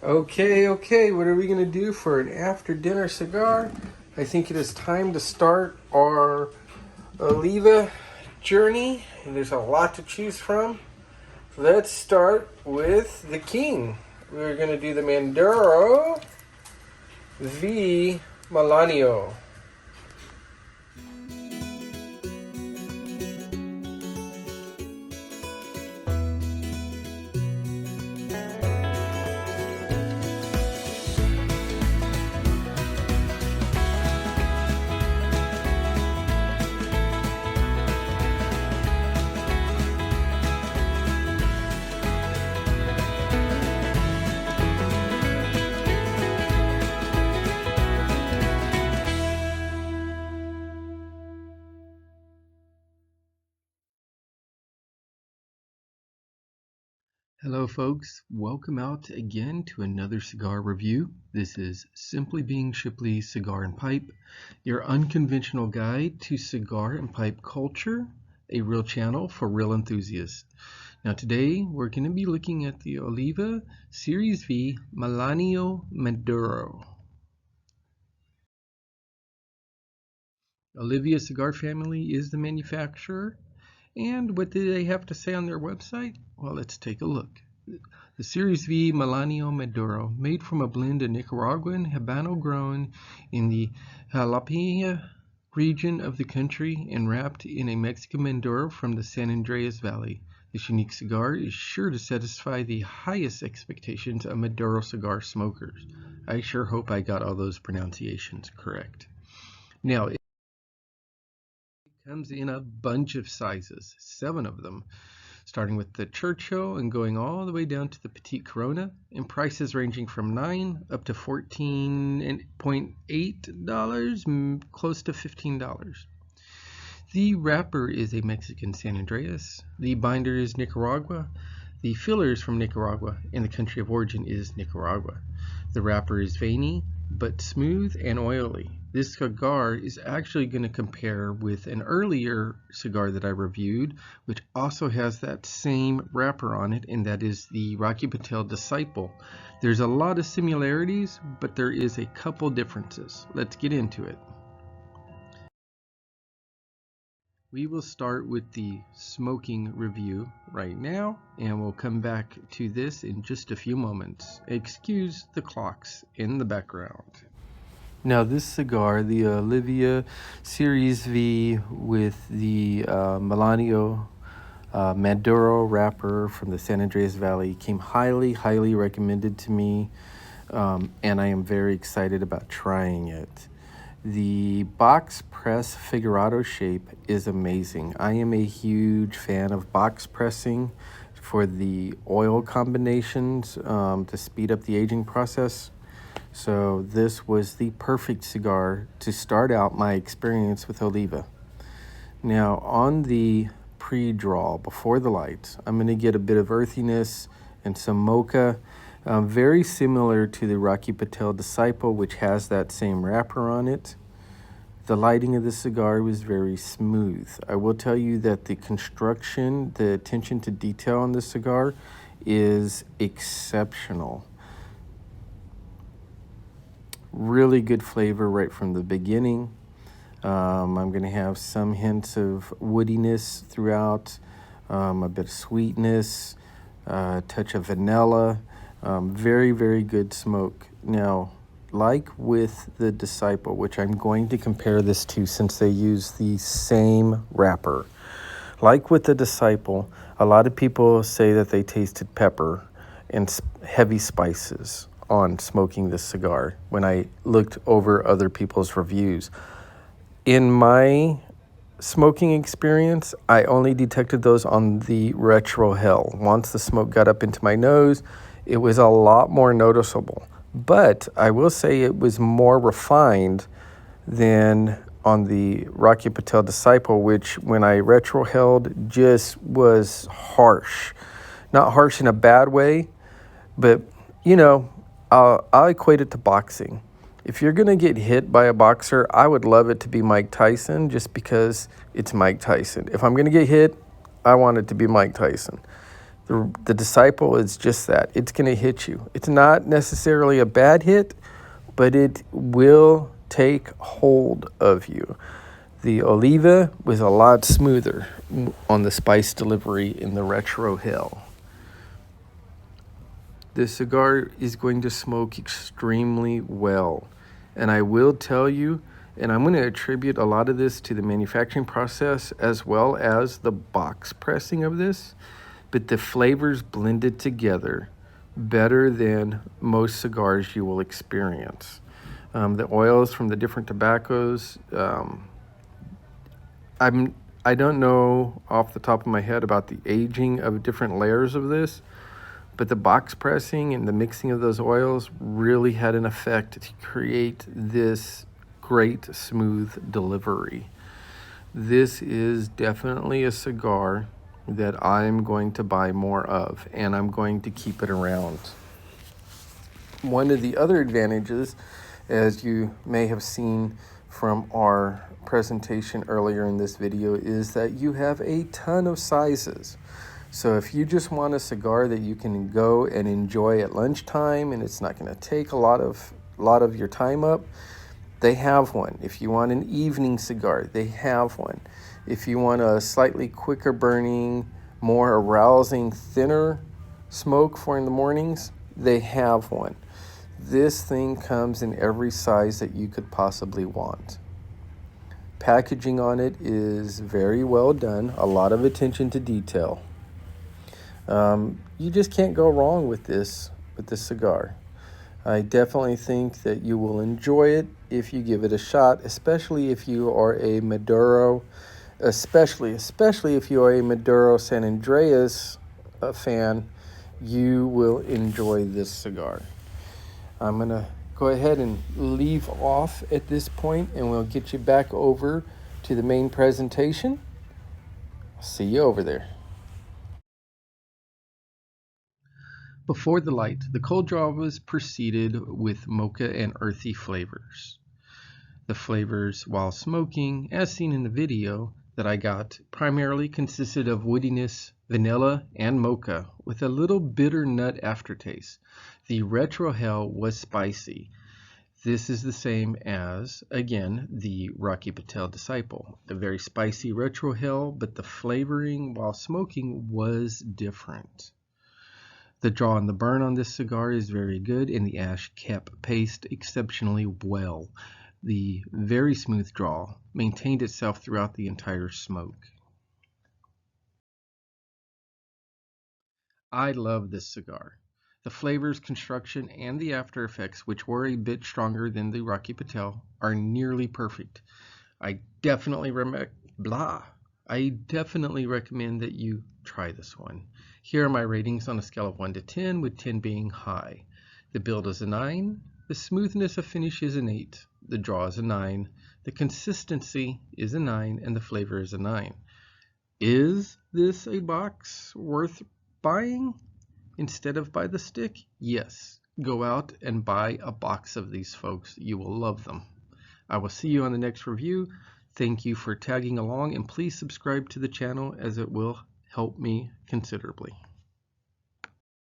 Okay, what are we going to do for an after dinner cigar? I think it is time to start our Oliva journey, and there's a lot to choose from. Let's start with the king. We're going to do the Maduro v. Melanio. Hello folks, welcome out again to another cigar review. This is Simply Being Shipley Cigar and Pipe, your unconventional guide to cigar and pipe culture, a real channel for real enthusiasts. Now today we're going to be looking at the Oliva Series V Melanio Maduro. Oliva Cigar Family is the manufacturer. And what do they have to say on their website? Well, let's take a look. The Series V Melanio Maduro, made from a blend of Nicaraguan Habano grown in the Jalapa region of the country and wrapped in a Mexican Maduro from the San Andreas Valley. This unique cigar is sure to satisfy the highest expectations of Maduro cigar smokers. I sure hope I got all those pronunciations correct. Now, it comes in a bunch of sizes, 7 of them, starting with the Churchill and going all the way down to the Petite Corona, and prices ranging from $9 up to $14.8, close to $15. The wrapper is a Mexican San Andreas, the binder is Nicaragua, the filler is from Nicaragua, and the country of origin is Nicaragua. The wrapper is veiny, but smooth and oily. This cigar is actually going to compare with an earlier cigar that I reviewed, which also has that same wrapper on it, and that is the Rocky Patel Disciple. There's a lot of similarities, but there is a couple differences. Let's get into it. We will start with the smoking review right now, and we'll come back to this in just a few moments. Excuse the clocks in the background. Now this cigar, the Oliva Series V with the Melanio Maduro wrapper from the San Andreas Valley, came highly recommended to me, and I am very excited about trying it. The box press figurado shape is amazing. I am a huge fan of box pressing for the oil combinations to speed up the aging process. So this was the perfect cigar to start out my experience with Oliva. Now on the pre-draw, before the lights, I'm going to get a bit of earthiness and some mocha, very similar to the Rocky Patel Disciple, which has that same wrapper on it. The lighting of the cigar was very smooth. I will tell you that the construction, the attention to detail on this cigar is exceptional. Really good flavor right from the beginning. I'm going to have some hints of woodiness throughout, a bit of sweetness, a touch of vanilla. Very good smoke. Now, like with the Disciple, which I'm going to compare this to since they use the same wrapper. Like with the Disciple, a lot of people say that they tasted pepper and heavy spices on smoking this cigar when I looked over other people's reviews. In my smoking experience, I only detected those on the retrohale. Once the smoke got up into my nose, it was a lot more noticeable. But I will say it was more refined than on the Rocky Patel Disciple, which when I retrohaled just was harsh. Not harsh in a bad way, but you know, I'll equate it to boxing. If you're going to get hit by a boxer, I would love it to be Mike Tyson just because it's Mike Tyson. If I'm going to get hit, I want it to be Mike Tyson. The Disciple is just that. It's going to hit you. It's not necessarily a bad hit, but it will take hold of you. The Oliva was a lot smoother on the spice delivery in the Retro Hell. This cigar is going to smoke extremely well. And I will tell you, and I'm going to attribute a lot of this to the manufacturing process as well as the box pressing of this, but the flavors blended together better than most cigars you will experience. The oils from the different tobaccos, I don't know off the top of my head about the aging of different layers of this, but the box pressing and the mixing of those oils really had an effect to create this great smooth delivery. This is definitely a cigar that I'm going to buy more of, and I'm going to keep it around. One of the other advantages, as you may have seen from our presentation earlier in this video, is that you have a ton of sizes. So if you just want a cigar that you can go and enjoy at lunchtime and it's not going to take a lot of your time up, they have one. If you want an evening cigar, they have one. If you want a slightly quicker burning, more arousing, thinner smoke for in the mornings, they have one. This thing comes in every size that you could possibly want. Packaging on it is very well done, a lot of attention to detail. You just can't go wrong with this cigar. I definitely think that you will enjoy it if you give it a shot, especially if you are a Maduro, especially if you are a Maduro San Andreas fan, you will enjoy this cigar. I'm going to go ahead and leave off at this point, and we'll get you back over to the main presentation. See you over there. Before the light, the cold draw was preceded with mocha and earthy flavors. The flavors while smoking, as seen in the video that I got, primarily consisted of woodiness, vanilla, and mocha, with a little bitter nut aftertaste. The Retro Hell was spicy. This is the same as, again, the Rocky Patel Disciple. A very spicy Retro Hell, but the flavoring while smoking was different. The draw and the burn on this cigar is very good, and the ash kept paste exceptionally well. The very smooth draw maintained itself throughout the entire smoke. I love this cigar. The flavors, construction, and the after effects, which were a bit stronger than the Rocky Patel, are nearly perfect. I definitely recommend that you try this one. Here are my ratings on a scale of 1 to 10, with 10 being high. The build is a 9, the smoothness of finish is an 8, the draw is a 9, the consistency is a 9, and the flavor is a 9. Is this a box worth buying instead of by the stick? Yes. Go out and buy a box of these, folks. You will love them. I will see you on the next review. Thank you for tagging along, and please subscribe to the channel as it will help me considerably.